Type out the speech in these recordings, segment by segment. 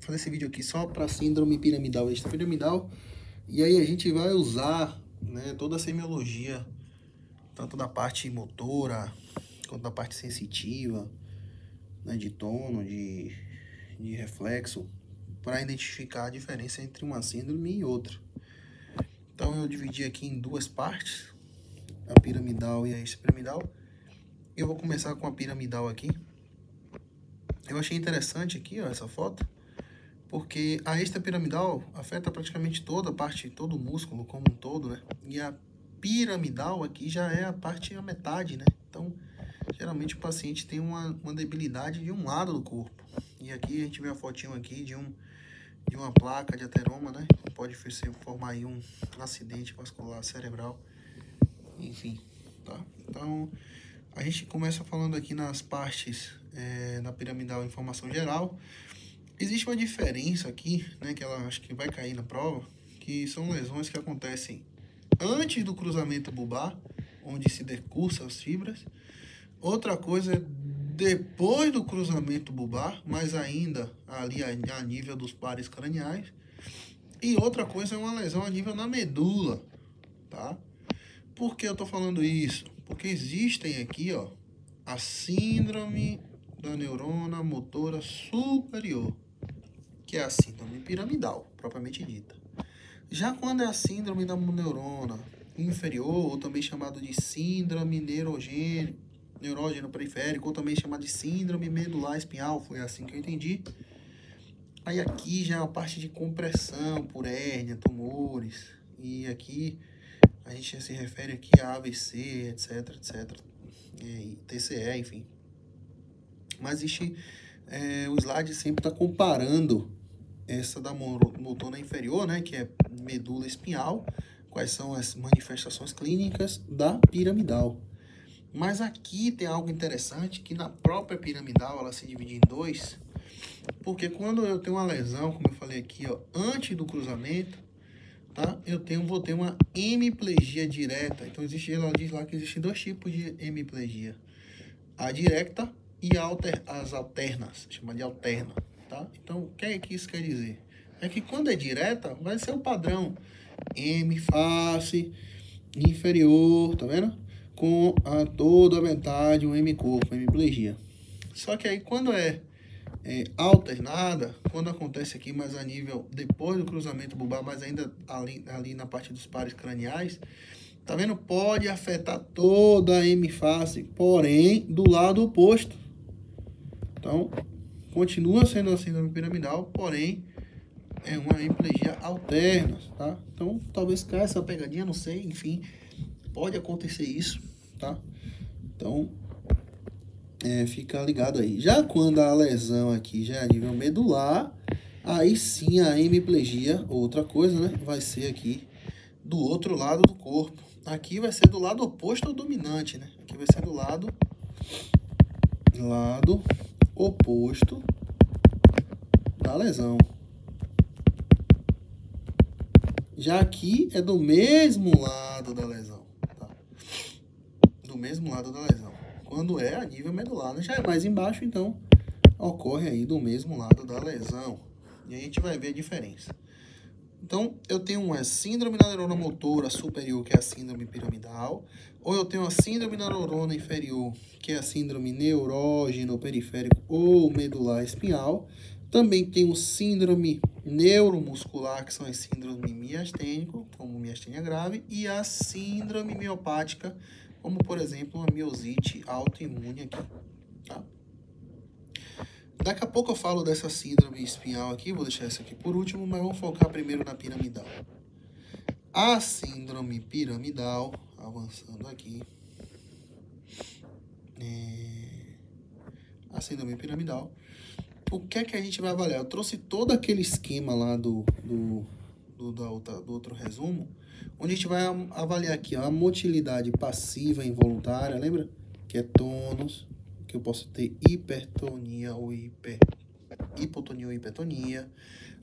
fazer esse vídeo aqui só para síndrome piramidal e extrapiramidal. E aí a gente vai usar, né, toda a semiologia, tanto da parte motora, quanto da parte sensitiva, né, de tono, de reflexo, para identificar a diferença entre uma síndrome e outra. Então eu dividi aqui em duas partes, a piramidal e a extrapiramidal. Eu vou começar com a piramidal aqui. Eu achei interessante aqui, ó, essa foto, porque a extrapiramidal afeta praticamente toda a parte, todo o músculo como um todo, né? E a piramidal aqui já é a metade, né? Então, geralmente o paciente tem uma debilidade de um lado do corpo. E aqui a gente vê a fotinho aqui de uma placa de ateroma, né? Pode formar aí um acidente vascular cerebral, enfim, tá? Então, a gente começa falando aqui nas partes na piramidal em formação geral. Existe uma diferença aqui, né, que ela acho que vai cair na prova, que são lesões que acontecem antes do cruzamento bulbar, onde se decursa as fibras. Outra coisa é depois do cruzamento bulbar, mas ainda ali a nível dos pares craniais. E outra coisa é uma lesão a nível na medula, tá? Por que eu tô falando isso? Porque existem aqui, ó, a síndrome da neurona motora superior, que é a síndrome piramidal, propriamente dita. Já quando é a síndrome da neurona inferior, ou também chamado de síndrome neurógeno periférico, ou também chamado de síndrome medular espinhal, foi assim que eu entendi. Aí aqui já é a parte de compressão por hérnia, tumores, e aqui a gente já se refere aqui a AVC, etc, e TCE, enfim. Mas existe, o slide sempre está comparando essa da motona inferior, né, que é medula espinhal, quais são as manifestações clínicas da piramidal. Mas aqui tem algo interessante, que na própria piramidal ela se divide em dois, porque quando eu tenho uma lesão, como eu falei aqui, ó, antes do cruzamento, tá, vou ter uma hemiplegia direta. Então ela diz lá que existem dois tipos de hemiplegia: a direta e as alternas, chama de alterna, tá? Então, o que é que isso quer dizer? É que quando é direta, vai ser o padrão hemiface inferior, tá vendo? Com toda a metade, um hemicorpo, hemiplegia. Só que aí, quando é alternada, quando acontece aqui mais a nível depois do cruzamento bulbar, mas ainda ali na parte dos pares craniais, tá vendo? Pode afetar toda a hemiface, porém do lado oposto. Então, continua sendo a síndrome piramidal, porém é uma hemiplegia alterna, tá? Então, talvez caia essa pegadinha, não sei, enfim, pode acontecer isso, tá? Então, fica ligado aí. Já quando a lesão aqui já é a nível medular, aí sim a hemiplegia, outra coisa, né? Vai ser aqui do outro lado do corpo. Aqui vai ser do lado oposto ao dominante, né? Aqui vai ser do lado oposto da lesão. Já aqui é do mesmo lado da lesão, tá? Do mesmo lado da lesão. Quando é a nível medular, né? Já é mais embaixo, então ocorre aí do mesmo lado da lesão. E aí a gente vai ver a diferença. Então, eu tenho uma síndrome da neurona motora superior, que é a síndrome piramidal, ou eu tenho a síndrome da neurona inferior, que é a síndrome neurógeno periférico ou medular espinhal. Também tenho síndrome neuromuscular, que são as síndromes miastênico, como miastênia grave, e a síndrome miopática, como, por exemplo, a miosite autoimune aqui, tá? Daqui a pouco eu falo dessa síndrome espinhal aqui, vou deixar essa aqui por último, mas vamos focar primeiro na piramidal. A síndrome piramidal, avançando aqui, a síndrome piramidal, o que é que a gente vai avaliar? Eu trouxe todo aquele esquema lá do outro resumo, onde a gente vai avaliar aqui, ó, a motilidade passiva involuntária, lembra? Que é tônus, que eu posso ter hipertonia ou hipotonia ou hipertonia.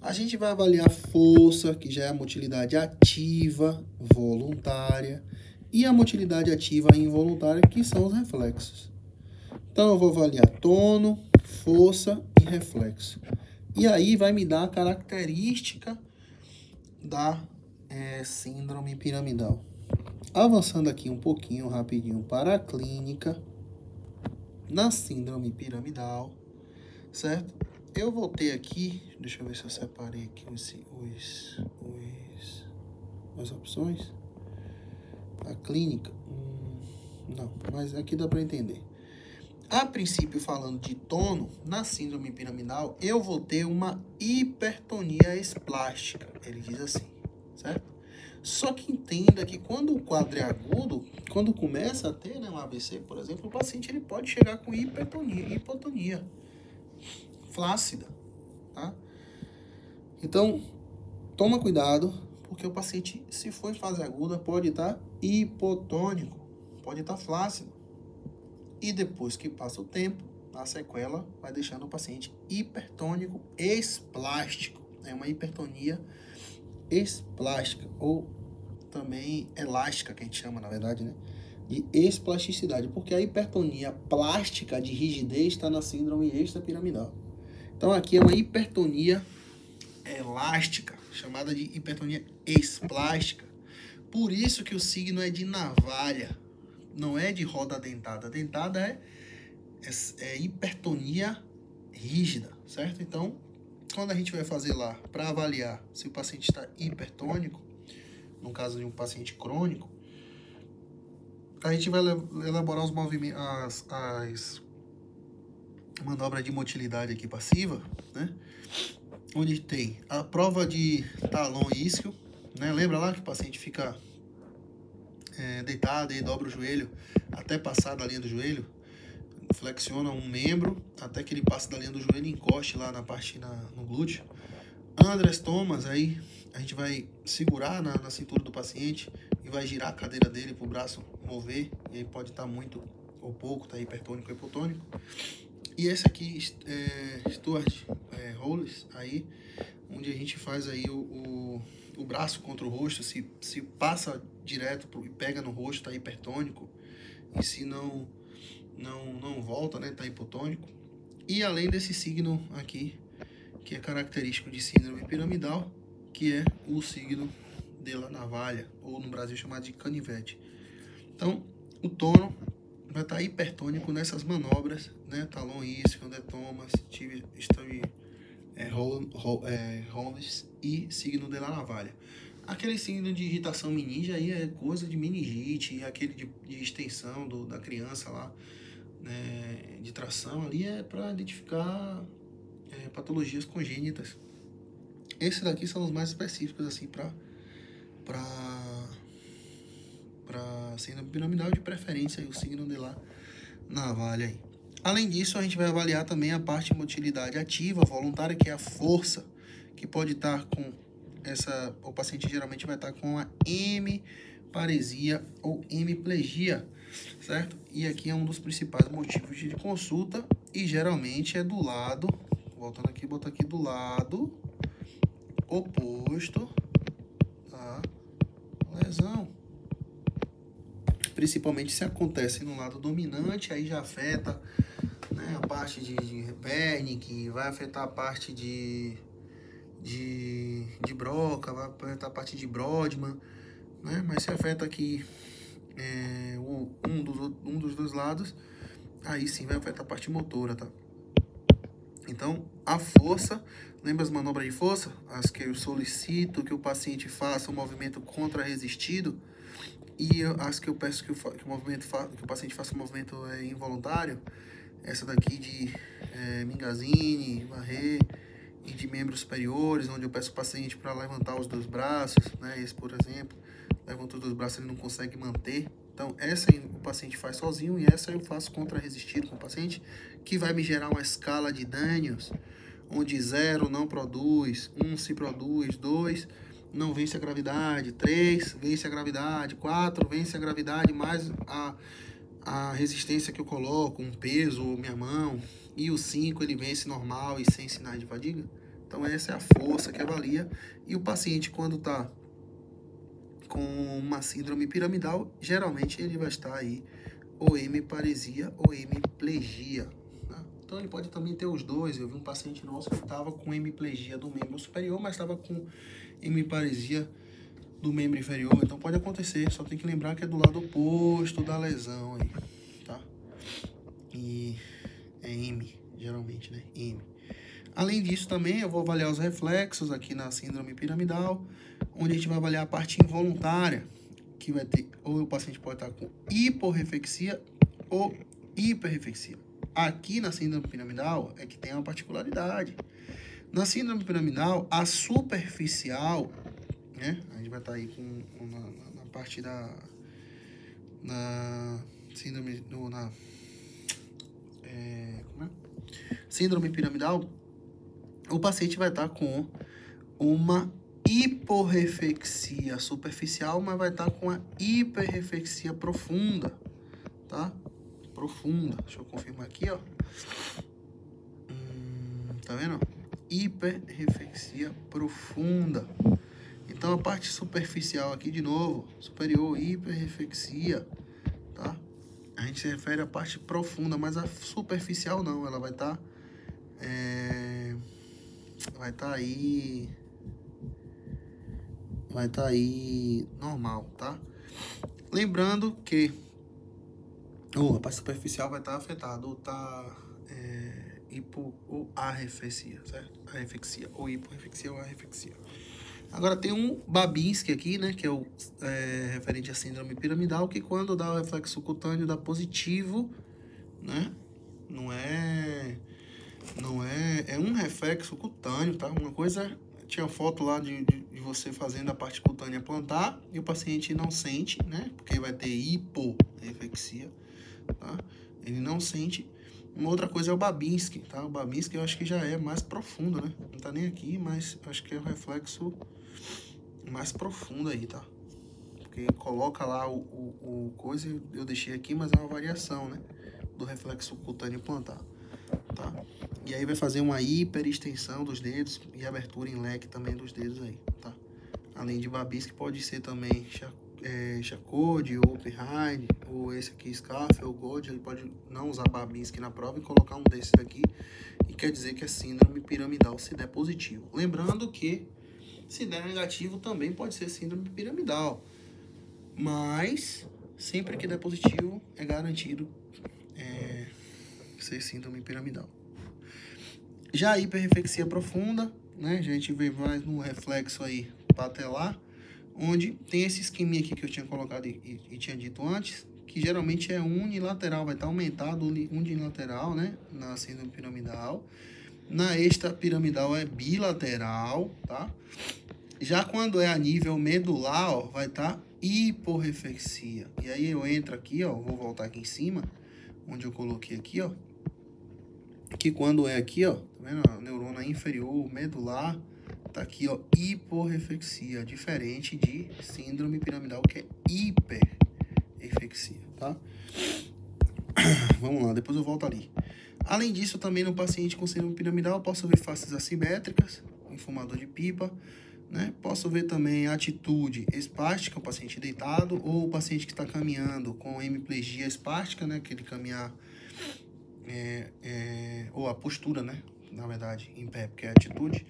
A gente vai avaliar força, que já é a motilidade ativa voluntária, e a motilidade ativa involuntária, que são os reflexos. Então, eu vou avaliar tono, força e reflexo. E aí vai me dar a característica da síndrome piramidal. Avançando aqui um pouquinho, rapidinho, para a clínica, na síndrome piramidal, certo? Eu vou ter aqui, deixa eu ver se eu separei aqui as opções. A clínica, não, mas aqui dá para entender. A princípio, falando de tono, na síndrome piramidal, eu vou ter uma hipertonia esplástica, ele diz assim, certo? Só que entenda que quando o quadro é agudo, quando começa a ter, né, um AVC, por exemplo, o paciente ele pode chegar com hipotonia flácida, tá? Então, toma cuidado, porque o paciente, se for em fase aguda, pode estar hipotônico, pode estar flácido. E depois que passa o tempo, a sequela vai deixando o paciente hipertônico esplástico. É uma hipertonia esplástica, ou também elástica, que a gente chama, na verdade, né? De esplasticidade, porque a hipertonia plástica de rigidez está na síndrome extrapiramidal. Então aqui é uma hipertonia elástica, chamada de hipertonia esplástica. Por isso que o signo é de navalha, não é de roda dentada. A dentada é hipertonia rígida, certo? Então, quando a gente vai fazer lá para avaliar se o paciente está hipertônico, no caso de um paciente crônico, a gente vai elaborar os movimentos, as manobras de motilidade aqui passiva, né? Onde tem a prova de talão e isquio, né? Lembra lá que o paciente fica deitado e dobra o joelho até passar da linha do joelho, flexiona um membro até que ele passe da linha do joelho e encoste lá na parte no glúteo. Andrés Thomas, aí a gente vai segurar na cintura do paciente e vai girar a cadeira dele para o braço mover, e aí pode estar muito ou pouco, tá hipertônico ou hipotônico. E esse aqui, Stuart Hollis, aí, onde a gente faz aí o braço contra o rosto, se passa direto e pega no rosto, tá hipertônico, e se não volta, né, tá hipotônico. E além desse signo aqui, que é característico de síndrome piramidal, que é o signo de la navalha, ou no Brasil chamado de canivete. Então, o tono vai estar hipertônico nessas manobras, né? Talon isquio, Andrés Thomas, Holmes e signo de la navalha. Aquele signo de irritação meninge aí é coisa de meningite, e aquele de extensão da criança lá, né, de tração ali é para identificar patologias congênitas. Esses daqui são os mais específicos assim para síndrome piramidal, de preferência aí, o signo de la navalha aí. Além disso, a gente vai avaliar também a parte de motilidade ativa, voluntária, que é a força, que pode estar com o paciente geralmente vai estar com a hemiparesia ou hemiplegia, certo? E aqui é um dos principais motivos de consulta e geralmente é do lado, voltando aqui, botar aqui do lado oposto à lesão. Principalmente se acontece no lado dominante, aí já afeta, né, a parte de Wernicke, vai afetar a parte de Broca, vai afetar a parte de Brodmann, né? Mas se afeta aqui um dos dois lados, aí sim vai afetar a parte motora, tá? Então, a força, lembra as manobras de força? As que eu solicito que o paciente faça um movimento contra-resistido, e as que eu peço que o paciente faça um movimento involuntário, essa daqui de Mingazini, Varré, e de membros superiores, onde eu peço o paciente para levantar os dois braços, né? Esse, por exemplo, levanta os dois braços, ele não consegue manter. Então, essa o paciente faz sozinho, e essa eu faço contra-resistido com o paciente, que vai me gerar uma escala de Daniels, onde 0 não produz, 1 se produz, 2 não vence a gravidade, 3 vence a gravidade, 4 vence a gravidade, mais a resistência que eu coloco, um peso ou minha mão, e o 5 ele vence normal e sem sinais de fadiga. Então essa é a força que avalia, e o paciente quando está com uma síndrome piramidal, geralmente ele vai estar aí ou hemiparesia ou hemiplegia, tá? Então ele pode também ter os dois. Eu vi um paciente nosso que estava com hemiplegia do membro superior, mas estava com hemiparesia do membro inferior. Então pode acontecer, só tem que lembrar que é do lado oposto da lesão aí, tá? E é M, geralmente, né? M. Além disso também eu vou avaliar os reflexos aqui na síndrome piramidal, onde a gente vai avaliar a parte involuntária, que vai ter, ou o paciente pode estar com hiporreflexia ou hiperreflexia. Aqui na síndrome piramidal é que tem uma particularidade. Na síndrome piramidal, a superficial, né? A gente vai estar aí na parte da síndrome síndrome piramidal, o paciente vai estar com uma hiporreflexia superficial, mas vai estar com a hiperreflexia profunda, tá? Profunda. Deixa eu confirmar aqui, ó. Tá vendo? Hiperreflexia profunda. Então, a parte superficial aqui, de novo, superior, hiperreflexia, tá? A gente se refere à parte profunda, mas a superficial não, ela vai estar aí normal, tá? Lembrando que a parte superficial vai estar afetada, ou tá hipo ou arrefexia, certo? Arrefexia, ou hiporreflexia ou arrefexia. Agora tem um Babinski aqui, né, que é o referente à síndrome piramidal, que quando dá o reflexo cutâneo dá positivo, né? É um reflexo cutâneo, tá? Uma coisa, tinha foto lá de você fazendo a parte cutânea plantar e o paciente não sente, né? Porque vai ter hiporreflexia, tá? Ele não sente. Uma outra coisa é o Babinski, tá? O Babinski eu acho que já é mais profundo, né? Não tá nem aqui, mas acho que é o reflexo mais profundo aí, tá? Porque coloca lá o coisa, eu deixei aqui, mas é uma variação, né? Do reflexo cutâneo plantar, tá? E aí vai fazer uma hiperextensão dos dedos e abertura em leque também dos dedos aí, tá? Além de Babinski, pode ser também Charcot, ou Openheim, ou esse aqui, Scarfe, ou Gold. Ele pode não usar Babinski na prova e colocar um desses aqui, e quer dizer que é síndrome piramidal se der positivo. Lembrando que se der negativo também pode ser síndrome piramidal, mas sempre que der positivo é garantido ser síndrome piramidal. Já a hiperreflexia profunda, né? A gente vê mais no reflexo aí patelar, onde tem esse esqueminha aqui que eu tinha colocado e tinha dito antes, que geralmente é unilateral, vai estar aumentado unilateral, né? Na síndrome piramidal. Na extrapiramidal é bilateral, tá? Já quando é a nível medular, ó, vai estar hiporreflexia. E aí eu entro aqui, ó, vou voltar aqui em cima, onde eu coloquei aqui, ó, que quando é aqui, ó, tá vendo? A neurona inferior, medular, tá aqui, ó, hiporreflexia, diferente de síndrome piramidal, que é hiperreflexia, tá? Vamos lá, depois eu volto ali. Além disso, também no paciente com síndrome piramidal, eu posso ver faces assimétricas, em fumador de pipa, né? Posso ver também atitude espástica, o paciente deitado, ou o paciente que está caminhando com hemiplegia espástica, né? Aquele caminhar, ou a postura, né? Na verdade, em pé, porque é atitude,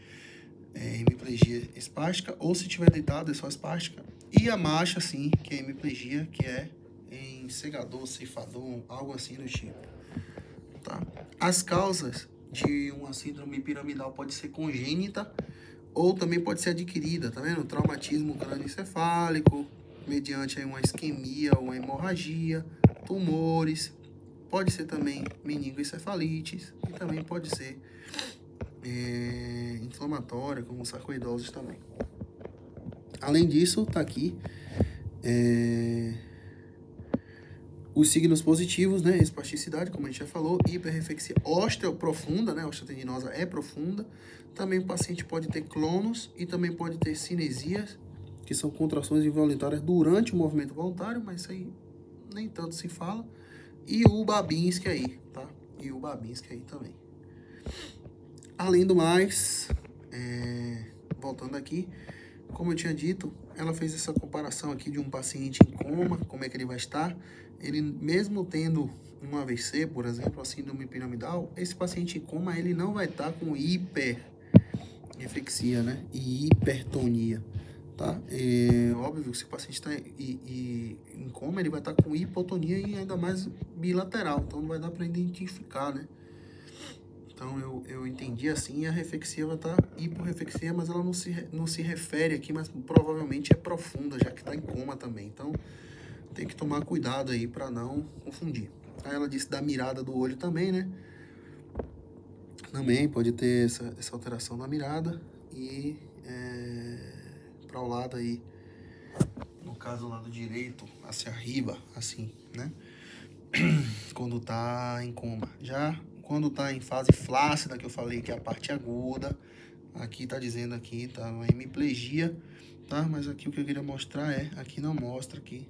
hemiplegia espástica, ou se tiver deitado é só espástica. E a marcha, sim, que é hemiplegia, que é em segador, ceifador, algo assim do tipo, tá? As causas de uma síndrome piramidal pode ser congênita ou também pode ser adquirida, tá vendo? Traumatismo crânioencefálico, mediante aí uma isquemia ou uma hemorragia, tumores, pode ser também meningoencefalites e também pode ser inflamatória, como sarcoidose também. Além disso, tá aqui os signos positivos, né? Espasticidade, como a gente já falou, hiperreflexia osteoprofunda, né? Osteotendinosa é profunda. Também o paciente pode ter clonos e também pode ter cinesias, que são contrações involuntárias durante o movimento voluntário, mas isso aí nem tanto se fala. E o Babinski aí, tá? E o Babinski aí também. Além do mais, voltando aqui, como eu tinha dito, ela fez essa comparação aqui de um paciente em coma, como é que ele vai estar. Ele, mesmo tendo um AVC, por exemplo, a síndrome piramidal, esse paciente em coma, ele não vai estar com hiperreflexia, né? E hipertonia, tá? É óbvio que se o paciente está em coma, ele vai estar com hipotonia e ainda mais bilateral, então não vai dar para identificar, né? Então eu entendi assim, a reflexia vai estar hiporreflexia, mas ela não se refere aqui, mas provavelmente é profunda, já que está em coma também. Então tem que tomar cuidado aí para não confundir. Aí ela disse da mirada do olho também, né? Também pode ter essa alteração na mirada e para o lado aí, no caso do lado direito, hacia arriba, assim, né? Quando tá em coma. Já quando tá em fase flácida, que eu falei que é a parte aguda, aqui tá dizendo aqui, tá uma hemiplegia, tá? Mas aqui o que eu queria mostrar aqui não mostra aqui,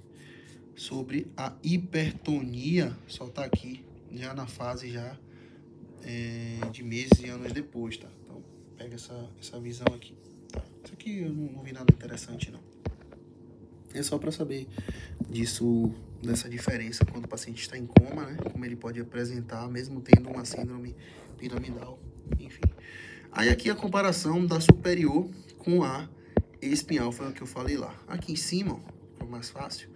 sobre a hipertonia, só tá aqui, já na fase já de meses e anos depois, tá? Então, pega essa visão aqui, tá? Isso aqui eu não vi nada interessante, não. É só para saber dessa diferença quando o paciente está em coma, né? Como ele pode apresentar, mesmo tendo uma síndrome piramidal, enfim. Aí aqui a comparação da superior com a espinhal, foi o que eu falei lá. Aqui em cima, ó, é mais fácil,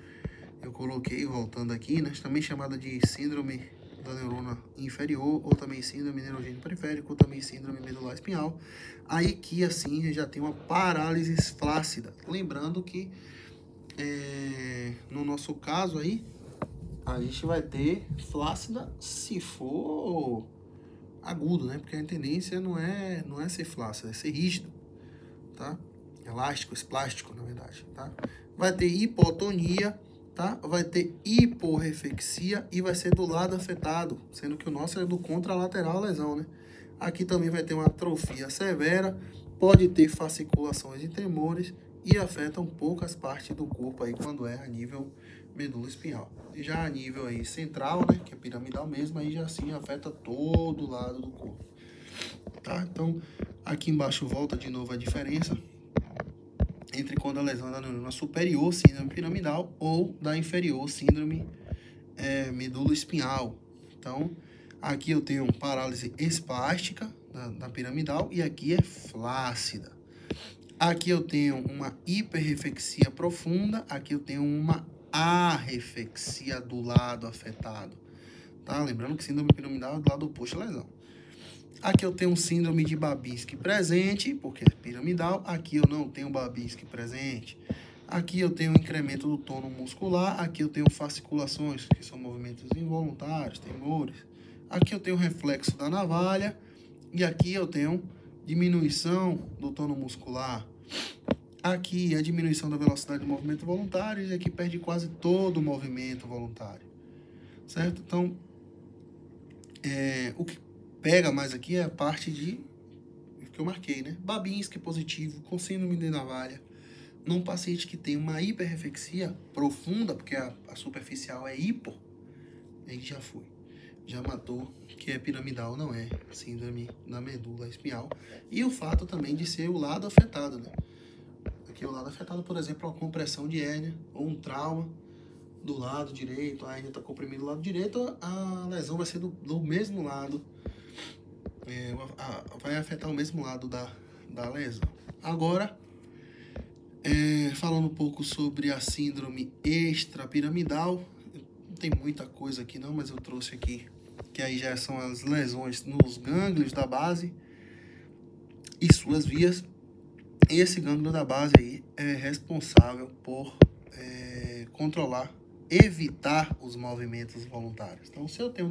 eu coloquei, voltando aqui, né? Também chamada de síndrome da neurona inferior, ou também síndrome neurogênio periférico, ou também síndrome medular espinhal. Aí aqui, assim, já tem uma parálise flácida. Lembrando que no nosso caso aí, a gente vai ter flácida se for agudo, né? Porque a tendência não é ser flácido, é ser rígido, tá? Elástico, esplástico, na verdade, tá? Vai ter hipotonia, tá? Vai ter hiporreflexia e vai ser do lado afetado, sendo que o nosso é do contralateral lesão, né? Aqui também vai ter uma atrofia severa, pode ter fasciculações e tremores e afetam poucas partes do corpo aí quando é a nível medula espinhal. E já a nível aí central, né, que é piramidal mesmo, aí já sim afeta todo o lado do corpo. Tá? Então, aqui embaixo volta de novo a diferença entre quando a lesão é da neurona superior, síndrome piramidal, ou da inferior, síndrome medula espinhal. Então, aqui eu tenho parálise espástica da piramidal e aqui é flácida. Aqui eu tenho uma hiperreflexia profunda, aqui eu tenho uma arreflexia do lado afetado. Tá? Lembrando que síndrome piramidal é do lado oposto à lesão. Aqui eu tenho um síndrome de Babinski presente, porque é piramidal. Aqui eu não tenho Babinski presente. Aqui eu tenho um incremento do tônus muscular. Aqui eu tenho fasciculações, que são movimentos involuntários, tremores. Aqui eu tenho reflexo da navalha. E aqui eu tenho diminuição do tônus muscular. Aqui a diminuição da velocidade do movimento voluntário. E aqui perde quase todo o movimento voluntário. Certo? Então, o que pega mais aqui é a parte que eu marquei, né? Babinski positivo, com síndrome de navalha, num paciente que tem uma hiperreflexia profunda, porque a superficial é hipo, aí já matou, que é piramidal, não é síndrome da medula espinhal. E o fato também de ser o lado afetado, né? Aqui o lado afetado, por exemplo, uma compressão de hérnia ou um trauma do lado direito, a hérnia está comprimida do lado direito, a lesão vai ser do mesmo lado, vai afetar o mesmo lado da lesão. Agora, falando um pouco sobre a síndrome extrapiramidal, não tem muita coisa aqui não, mas eu trouxe aqui, que aí já são as lesões nos gânglios da base e suas vias. Esse gânglio da base aí é responsável por controlar, evitar os movimentos voluntários. Então, se eu tenho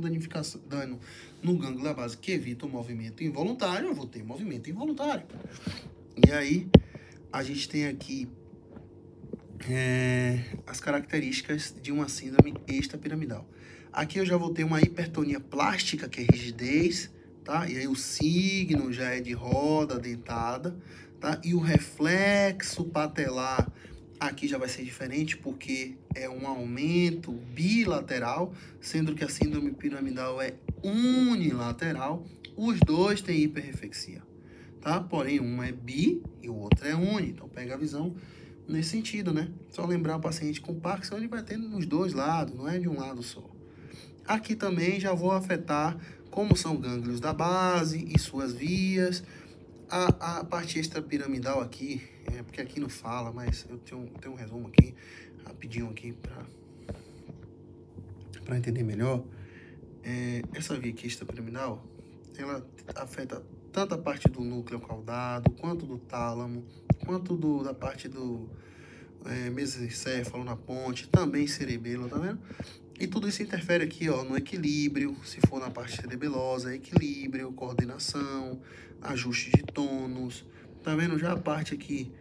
dano no gânglio da base que evita o movimento involuntário, eu vou ter movimento involuntário. E aí, a gente tem aqui as características de uma síndrome extrapiramidal. Aqui eu já vou ter uma hipertonia plástica, que é rigidez, tá? E aí o signo já é de roda dentada, tá? E o reflexo patelar aqui já vai ser diferente, porque é um aumento bilateral, sendo que a síndrome piramidal é unilateral. Os dois têm hiperreflexia, tá? Porém, um é bi e o outro é uni. Então, pega a visão nesse sentido, né? Só lembrar o paciente com Parkinson, ele vai ter nos dois lados, não é de um lado só. Aqui também já vou afetar como são gânglios da base e suas vias. A parte extrapiramidal aqui, porque aqui não fala, mas eu tenho um resumo aqui, rapidinho aqui, para entender melhor. Essa via aqui extrapiramidal, ela afeta tanto a parte do núcleo caudado, quanto do tálamo, quanto da parte do mesencéfalo na ponte, também cerebelo, tá vendo? E tudo isso interfere aqui, ó, no equilíbrio, se for na parte cerebelosa, equilíbrio, coordenação, ajuste de tônus, tá vendo? Já a parte aqui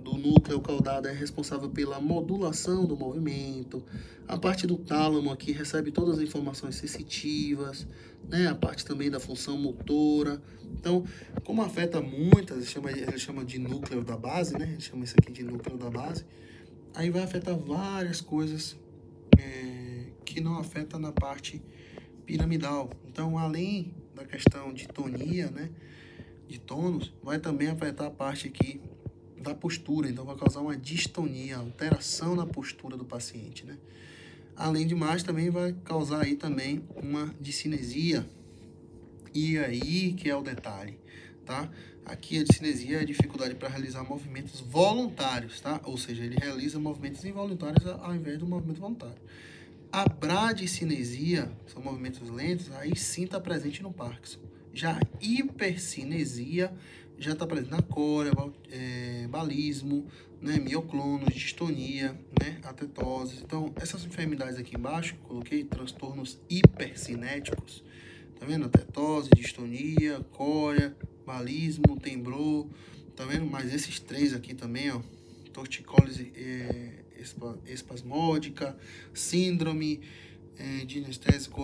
do núcleo caudado é responsável pela modulação do movimento. A parte do tálamo aqui recebe todas as informações sensitivas, né? A parte também da função motora. Então, como afeta muitas, ele chama de núcleo da base, né? Ele chama isso aqui de núcleo da base. Aí vai afetar várias coisas que não afeta na parte piramidal. Então, além da questão de tonia, né? De tônus, vai também afetar a parte aqui da postura, então vai causar uma distonia, alteração na postura do paciente, né? Além de mais, também vai causar aí também uma discinesia. E aí que é o detalhe, tá? Aqui a discinesia é a dificuldade para realizar movimentos voluntários, tá? Ou seja, ele realiza movimentos involuntários ao invés do movimento voluntário. A bradicinesia, são movimentos lentos, aí sim está presente no Parkinson. Já a hipercinesia já está presente na córea, balismo, né, mioclonos, distonia, né, atetose. Então, essas enfermidades aqui embaixo, coloquei transtornos hipercinéticos, tá vendo? Atetose, distonia, córea, balismo, temblor, tá vendo? Mas esses três aqui também, ó, torticólise espasmódica, síndrome de anestésico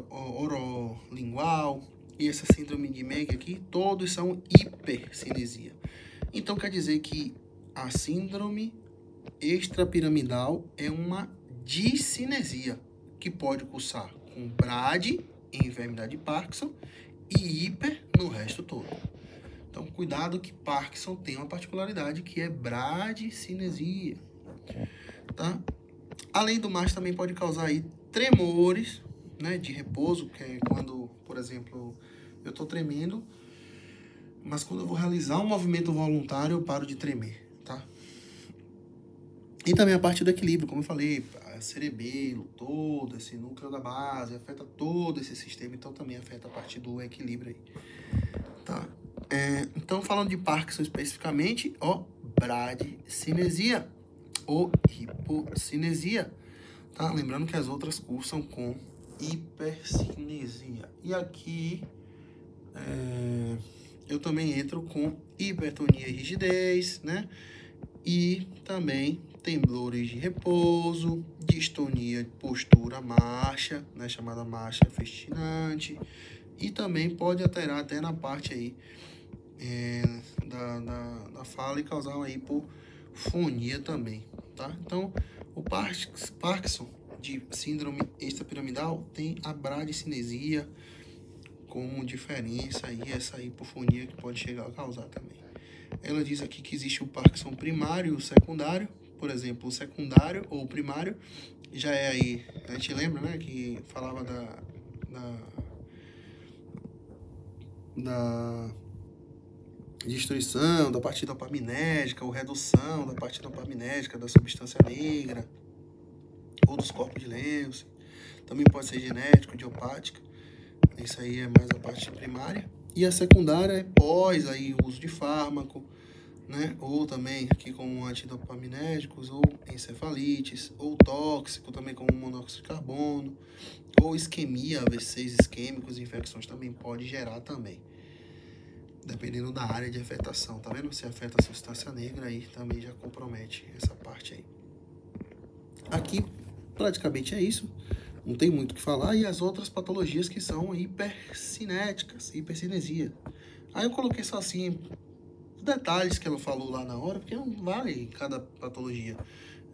orolingual e essa síndrome de Meg aqui, todos são hipercinesia. Então quer dizer que a síndrome extrapiramidal é uma discinesia que pode cursar com BRAD em enfermidade de Parkinson e hiper no resto todo. Então cuidado que Parkinson tem uma particularidade que é bradicinesia, tá? Além do mais, também pode causar aí tremores, né, de repouso, que é quando, por exemplo, eu estou tremendo, mas quando eu vou realizar um movimento voluntário, eu paro de tremer, tá? E também a parte do equilíbrio, como eu falei, cerebelo, todo esse núcleo da base, afeta todo esse sistema, então também afeta a parte do equilíbrio aí, tá? Então, falando de Parkinson especificamente, ó, bradicinesia ou hipocinesia, tá? Lembrando que as outras cursam com hipercinesia. E aqui eu também entro com hipertonia e rigidez, né? E também temblores de repouso, distonia de postura marcha, né? Chamada marcha festinante. E também pode alterar até na parte aí da fala e causar uma hipofonia também, tá? Então, o Parkinson de síndrome extrapiramidal tem a bradicinesia como diferença aí, essa hipofonia que pode chegar a causar também. Ela diz aqui que existe o Parkinson primário e o secundário. Por exemplo, o secundário ou o primário já é aí, a gente lembra, né, que falava da destruição da parte dopaminérgica ou redução da parte dopaminérgica da substância negra ou dos corpos de Lewis. Também pode ser genético, idiopática. Isso aí é mais a parte primária. E a secundária é pós aí o uso de fármaco, né? Ou também aqui como antidopaminérgicos, ou encefalites, ou tóxico também como monóxido de carbono, ou isquemia, AVCs isquêmicos, infecções também pode gerar também. Dependendo da área de afetação, tá vendo? Se afeta a substância negra, aí também já compromete essa parte aí. Aqui, praticamente é isso. Não tem muito o que falar. E as outras patologias que são hipercinéticas, hipercinesia. Aí eu coloquei só assim, detalhes que ela falou lá na hora, porque não vale cada patologia.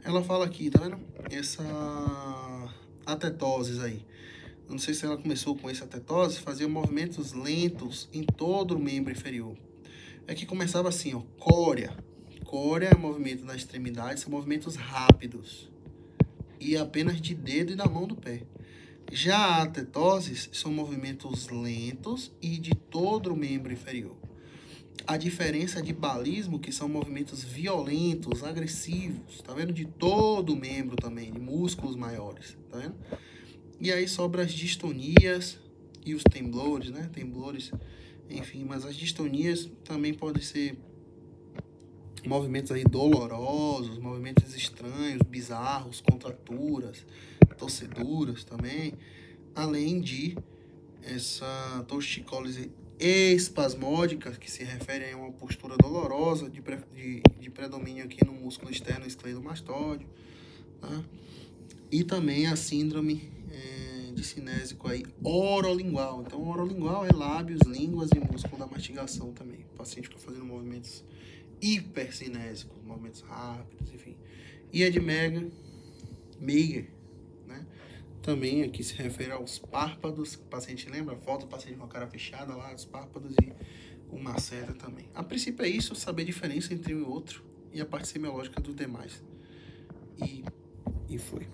Ela fala aqui, tá vendo? Essa atetoses aí. Não sei se ela começou com essa atetose, fazia movimentos lentos em todo o membro inferior. É que começava assim, ó, córea. Córea é movimento na extremidade, são movimentos rápidos. e apenas de dedo e da mão do pé. Já a atletoses são movimentos lentos e de todo o membro inferior. A diferença de balismo, que são movimentos violentos, agressivos, tá vendo? De todo o membro também, de músculos maiores, tá vendo? E aí sobra as distonias e os temblores, né? Temblores, enfim, mas as distonias também podem ser movimentos aí dolorosos, movimentos estranhos, bizarros, contraturas, torceduras também, além de essa torticólise espasmódica, que se refere a uma postura dolorosa de predomínio aqui no músculo externo escleromastóide, tá? E também a síndrome de cinésico aí orolingual. Então, orolingual é lábios, línguas e músculo da mastigação também. O paciente fica fazendo movimentos hipercinésicos, movimentos rápidos, enfim. E a de Meyer, né? Também aqui se refere aos párpados. O paciente lembra a foto do paciente com a cara fechada lá, os párpados e uma seta também. A princípio é isso, saber a diferença entre um e outro e a parte semiológica dos demais. E foi.